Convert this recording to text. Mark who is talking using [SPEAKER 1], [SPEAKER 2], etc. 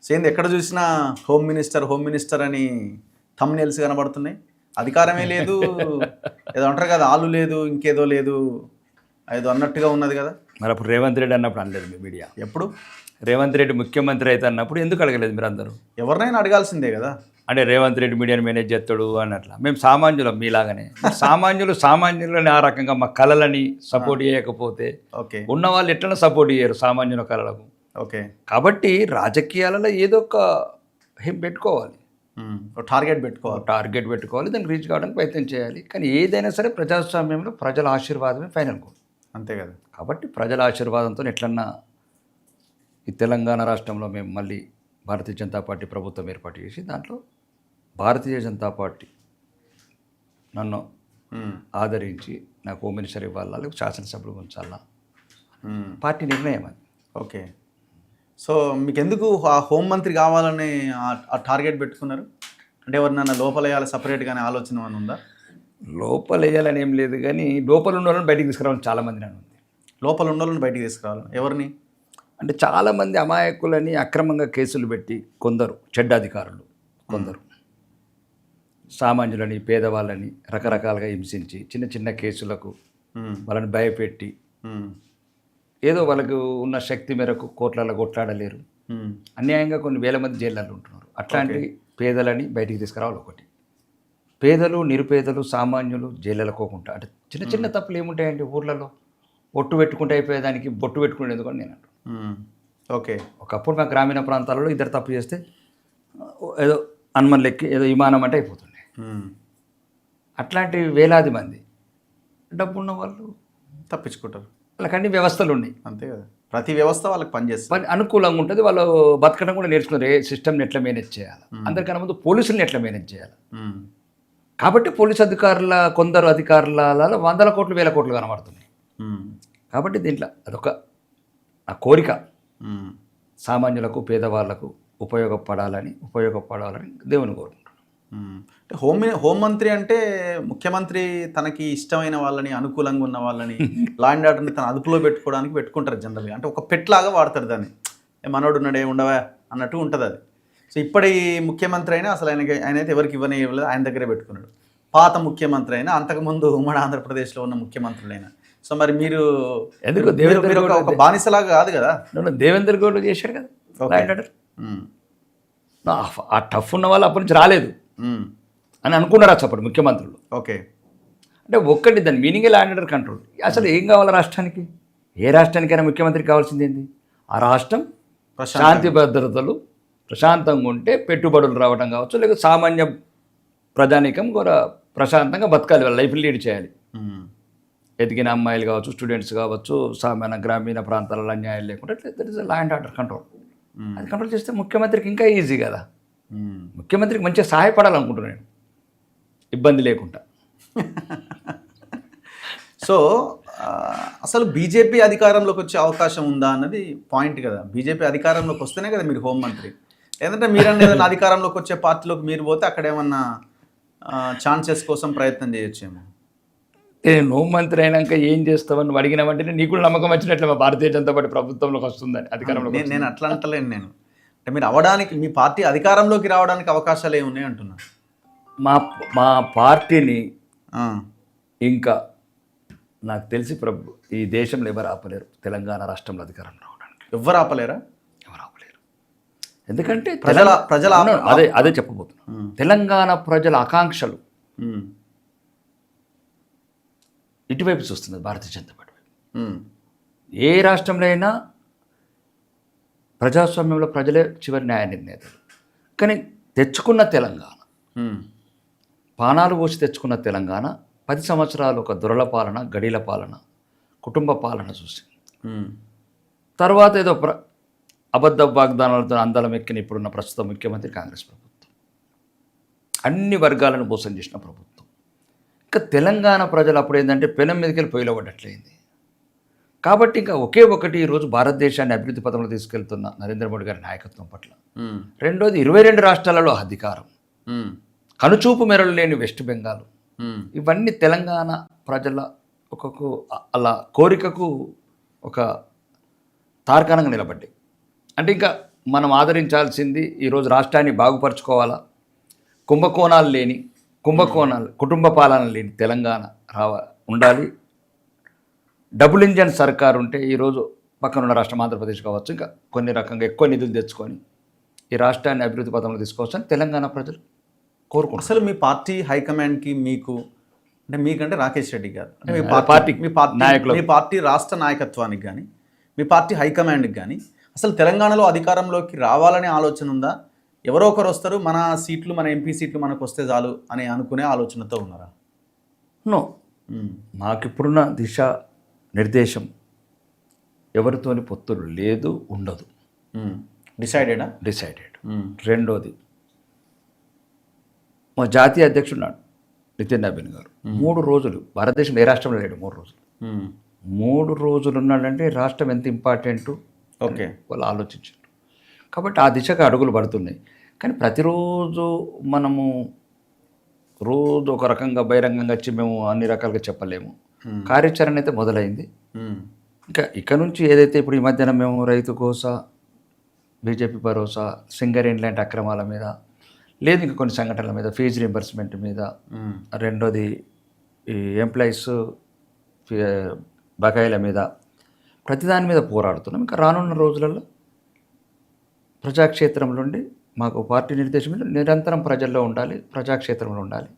[SPEAKER 1] సేంది ఎక్కడ చూసినా home minister అని థంబ్నెయిల్స్ కనబడుతున్నాయి. అధికారమే లేదు, ఏదో అంటారు కదా, ఆలు లేదు, ఇంకేదో లేదు, ఏదో అన్నట్టుగా ఉన్నది కదా.
[SPEAKER 2] మరి అప్పుడు రేవంత్ రెడ్డి అన్నప్పుడు అనలేదు మీ మీడియా?
[SPEAKER 1] ఎప్పుడు
[SPEAKER 2] రేవంత్ రెడ్డి ముఖ్యమంత్రి అయితే అన్నప్పుడు ఎందుకు అడగలేదు మీరు అందరూ?
[SPEAKER 1] ఎవరినైనా అడగాల్సిందే కదా.
[SPEAKER 2] అంటే రేవంత్ రెడ్డి మీడియాని మేనేజ్ చేస్తాడు అన్నట్లా. మేము సామాన్యులం మీలాగానే. సామాన్యులని ఆ రకంగా మా కళలని సపోర్ట్ చేయకపోతే
[SPEAKER 1] ఓకే,
[SPEAKER 2] ఉన్న వాళ్ళు ఎట్లా సపోర్ట్ చేయరు సామాన్యుల కళలకు?
[SPEAKER 1] ఓకే,
[SPEAKER 2] కాబట్టి రాజకీయాలలో ఏదో ఒక పెట్టుకోవాలి,
[SPEAKER 1] టార్గెట్ పెట్టుకోవాలి,
[SPEAKER 2] దాన్ని రీచ్ కావడానికి ప్రయత్నం చేయాలి. కానీ ఏదైనా సరే ప్రజాస్వామ్యంలో ప్రజల ఆశీర్వాదమే ఫైనల్ గోల్.
[SPEAKER 1] అంతే కదా.
[SPEAKER 2] కాబట్టి ప్రజల ఆశీర్వాదంతో ఎట్లన్నా ఈ తెలంగాణ రాష్ట్రంలో మేము మళ్ళీ భారతీయ జనతా పార్టీ ప్రభుత్వం ఏర్పాటు చేసి దాంట్లో భారతీయ జనతా పార్టీ నన్ను ఆదరించి నాకు హోమ్ మినిస్టర్ ఇవ్వాలా, లేకపోతే శాసనసభ్యులు ఉంచాలా, పార్టీ నిర్ణయం అది.
[SPEAKER 1] ఓకే, సో మీకు ఎందుకు ఆ హోంమంత్రి కావాలని ఆ టార్గెట్ పెట్టుకున్నారు? అంటే ఎవరినన్నా లోపలేయాలి సపరేట్గానే ఆలోచన అని ఉందా?
[SPEAKER 2] లోపల వేయాలని ఏం లేదు, కానీ లోపల ఉన్న వాళ్ళని బయటికి తీసుకురావాలని చాలామంది నన్ను ఉంది.
[SPEAKER 1] లోపల ఉన్న వాళ్ళని బయటికి తీసుకురావాలి ఎవరిని?
[SPEAKER 2] అంటే చాలామంది అమాయకులని అక్రమంగా కేసులు పెట్టి, కొందరు చెడ్డ అధికారులు, కొందరు సామాన్యులని పేదవాళ్ళని రకరకాలుగా హింసించి చిన్న చిన్న కేసులకు వాళ్ళని భయపెట్టి ఏదో వాళ్ళకు ఉన్న శక్తి మేరకు కోట్లలో కొట్లాడలేరు, అన్యాయంగా కొన్ని వేల మంది జైళ్ళల్లో ఉంటున్నారు. అట్లాంటి పేదలని బయటికి తీసుకురావాలి. ఒకటి, పేదలు నిరుపేదలు సామాన్యులు జైళ్ళలో పోకుండా, అంటే చిన్న చిన్న తప్పులు ఏముంటాయండి ఊర్లలో, ఒట్టు పెట్టుకుంటే అయిపోయేదానికి బొట్టు పెట్టుకునేది కూడా నేను అంటాను.
[SPEAKER 1] ఓకే,
[SPEAKER 2] ఒకప్పుడు మా గ్రామీణ ప్రాంతాలలో ఇద్దరు తప్పు చేస్తే ఏదో హనుమన్ లెక్కి ఏదో విమానం అంటే అయిపోతుండే. అట్లాంటి వేలాది మంది డబ్బున్న వాళ్ళు
[SPEAKER 1] తప్పించుకుంటారు.
[SPEAKER 2] వాళ్ళకి అన్ని వ్యవస్థలు ఉన్నాయి.
[SPEAKER 1] అంతే కదా, ప్రతి వ్యవస్థ వాళ్ళకి పనిచేస్తుంది,
[SPEAKER 2] అనుకూలంగా ఉంటుంది. వాళ్ళు బతకడం కూడా నేర్చుకున్నారు, ఏ సిస్టమ్ని ఎట్లా మేనేజ్ చేయాలి, అందరికన్నా ముందు పోలీసుల్ని ఎట్లా మేనేజ్ చేయాలి. కాబట్టి పోలీసు అధికారుల కొందరు అధికారులలో 100 కోట్లు 1000 కోట్లు కనబడుతున్నాయి. కాబట్టి దీంట్లో అదొక నా కోరిక, సామాన్యులకు పేదవాళ్లకు ఉపయోగపడాలని దేవుని కోరుకుంటున్నాను.
[SPEAKER 1] హోంమంత్రి అంటే ముఖ్యమంత్రి తనకి ఇష్టమైన వాళ్ళని, అనుకూలంగా ఉన్న వాళ్ళని, లా అండ్ ఆర్డర్ని తన అదుపులో పెట్టుకోవడానికి పెట్టుకుంటారు జనరల్గా. అంటే ఒక పెట్లాగా వాడతారు దాన్ని, మనోడు ఉన్నాడే ఉండవా అన్నట్టు ఉంటుంది అది. సో ఇప్పటి ముఖ్యమంత్రి అయినా అసలు ఆయనైతే ఎవరికి ఇవ్వలేదు, ఆయన దగ్గరే పెట్టుకున్నాడు. పాత ముఖ్యమంత్రి అయినా, అంతకుముందు ఉమ్మడి ఆంధ్రప్రదేశ్లో ఉన్న ముఖ్యమంత్రులైనా. సో మరి మీరు
[SPEAKER 2] ఎందుకు
[SPEAKER 1] ఒక బానిసలాగా కాదు కదా.
[SPEAKER 2] దేవేంద్ర గౌడ్ చేశారు కదా లా అండ్ ఆర్డర్. ఆ టఫ్ ఉన్న వాళ్ళు అప్పటి నుంచి రాలేదు అని అనుకున్నారు అప్పుడు ముఖ్యమంత్రులు.
[SPEAKER 1] ఓకే,
[SPEAKER 2] అంటే ఒక్కటి దాని మీనింగే లా అండ్ ఆర్డర్ కంట్రోల్. అసలు ఏం కావాలి రాష్ట్రానికి? ఏ రాష్ట్రానికైనా ముఖ్యమంత్రికి కావాల్సింది ఏంటి? ఆ రాష్ట్రం శాంతి భద్రతలు ప్రశాంతంగా ఉంటే పెట్టుబడులు రావడం కావచ్చు, లేకపోతే సామాన్య ప్రజానీకం కూడా ప్రశాంతంగా బతకాలి, వాళ్ళ లైఫ్ లీడ్ చేయాలి. ఎదిగిన అమ్మాయిలు కావచ్చు, స్టూడెంట్స్ కావచ్చు, సామాన్య గ్రామీణ ప్రాంతాలలో అన్యాయాలు లేకుండా that is law and order control. అది కంట్రోల్ చేస్తే ముఖ్యమంత్రికి ఇంకా ఈజీ కదా. ముఖ్యమంత్రికి మంచిగా సహాయపడాలనుకుంటున్నాను, ఇబ్బంది లేకుండా.
[SPEAKER 1] సో అసలు బీజేపీ అధికారంలోకి వచ్చే అవకాశం ఉందా అన్నది పాయింట్ కదా. బీజేపీ అధికారంలోకి వస్తేనే కదా మీరు హోంమంత్రి. లేదంటే మీరన్నా ఏదైనా అధికారంలోకి వచ్చే పార్టీలోకి మీరు పోతే అక్కడ ఏమన్నా ఛాన్సెస్ కోసం ప్రయత్నం చేయొచ్చేమో.
[SPEAKER 2] నేను హోంమంత్రి అయినాక ఏం చేస్తామని అడిగినామంటే నీకు కూడా నమ్మకం వచ్చినట్లే మా భారతీయ జనతా పార్టీ ప్రభుత్వంలోకి వస్తుందని, అధికారంలో.
[SPEAKER 1] నేను అట్లా అంటలేను. నేను అంటే మీరు అవడానికి, మీ పార్టీ అధికారంలోకి రావడానికి అవకాశాలు ఏమున్నాయి అంటున్నా.
[SPEAKER 2] మా పార్టీని ఇంకా నాకు తెలిసి ఈ దేశంలో ఎవరు ఆపలేరు. తెలంగాణ రాష్ట్రంలో అధికారంలో రావడానికి ఎవరు ఆపలేరు. ఎందుకంటే ప్రజల అదే చెప్పబోతున్నా. తెలంగాణ ప్రజల ఆకాంక్షలు ఇటువైపు చూస్తున్నది భారతీయ జనతా పార్టీ వైపు. ఏ రాష్ట్రంలో అయినా ప్రజాస్వామ్యంలో ప్రజలే చివరి న్యాయ నిర్ణేతలు. కానీ తెచ్చుకున్న తెలంగాణ, పానాలు పోసి తెచ్చుకున్న తెలంగాణ 10 సంవత్సరాలు ఒక దొరల పాలన, గడీల పాలన, కుటుంబ పాలన చూసి తర్వాత ఏదో అబద్ధ వాగ్దానాలతో అందలం ఎక్కిన ఇప్పుడున్న ప్రస్తుత ముఖ్యమంత్రి కాంగ్రెస్ ప్రభుత్వం, అన్ని వర్గాలను మోసం చేసిన ప్రభుత్వం. ఇంకా తెలంగాణ ప్రజలు అప్పుడు ఏంటంటే పెనం మీదకి వెళ్ళి పొయ్యిలో పడ్డట్లయింది. కాబట్టి ఇంకా ఒకే ఒకటి ఈరోజు భారతదేశాన్ని అభివృద్ధి పథంలో తీసుకెళ్తున్న నరేంద్ర మోడీ గారి నాయకత్వం పట్ల, రెండోది 22 రాష్ట్రాలలో అధికారం, కనుచూపు మెరలు లేని వెస్ట్ బెంగాల్, ఇవన్నీ తెలంగాణ ప్రజల కోరికకు ఒక తార్కాణంగా నిలబడ్డాయి. అంటే ఇంకా మనం ఆదరించాల్సింది ఈరోజు రాష్ట్రాన్ని బాగుపరచుకోవాలా, కుంభకోణాలు కుటుంబ పాలన లేని తెలంగాణ ఉండాలి. డబుల్ ఇంజన్ సర్కార్ ఉంటే ఈరోజు పక్కనున్న రాష్ట్రం ఆంధ్రప్రదేశ్ కావచ్చు, ఇంకా కొన్ని రకంగా ఎక్కువ నిధులు తెచ్చుకొని ఈ రాష్ట్రాన్ని అభివృద్ధి పథంలో తీసుకోవచ్చని తెలంగాణ ప్రజలు కోరుకుంటారు.
[SPEAKER 1] అసలు మీ పార్టీ హైకమాండ్కి మీకంటే రాకేష్ రెడ్డి గారు అంటే మీ పార్టీ రాష్ట్ర నాయకత్వానికి కానీ మీ పార్టీ హైకమాండ్కి కానీ అసలు తెలంగాణలో అధికారంలోకి రావాలనే ఆలోచన ఉందా? ఎవరో ఒకరు వస్తారు, మన సీట్లు మన ఎంపీ సీట్లు మనకు వస్తే చాలు అని అనుకునే ఆలోచనతో ఉన్నారా?
[SPEAKER 2] నో, మాకిప్పుడున్న దిశ నిర్దేశం ఎవరితోని పొత్తులు లేదు, ఉండదు. డిసైడెడ్. రెండోది, మా జాతీయ అధ్యక్షుడు నాడు నితిన్ నబీన్ గారు 3 రోజులు భారతదేశంలో ఏ రాష్ట్రంలో లేడు. 3 రోజులు 3 రోజులు ఉన్నాడంటే రాష్ట్రం ఎంత ఇంపార్టెంట్
[SPEAKER 1] ఓకే
[SPEAKER 2] వాళ్ళు ఆలోచించారు. కాబట్టి ఆ దిశగా అడుగులు పడుతున్నాయి. కానీ ప్రతిరోజు మనము రోజు ఒక రకంగా బహిరంగంగా వచ్చి మేము అన్ని రకాలుగా చెప్పలేము. కార్యాచరణ అయితే మొదలైంది. ఇక నుంచి ఏదైతే ఇప్పుడు ఈ మధ్యన మేము రైతు కోసా, బీజేపీ భరోసా, సింగరేణి లాంటి అక్రమాల మీద, లేదు ఇంకా కొన్ని సంఘటనల మీద, ఫీజు రీంబర్స్మెంట్ మీద, రెండోది ఈ ఎంప్లాయీస్ బకాయిల మీద, ప్రతిదాని మీద పోరాడుతున్నాం. ఇంకా రానున్న రోజులలో ప్రజాక్షేత్రంలో ఉండి మాకు పార్టీ నిర్దేశం మీద నిరంతరం ప్రజల్లో ఉండాలి, ప్రజాక్షేత్రంలో ఉండాలి.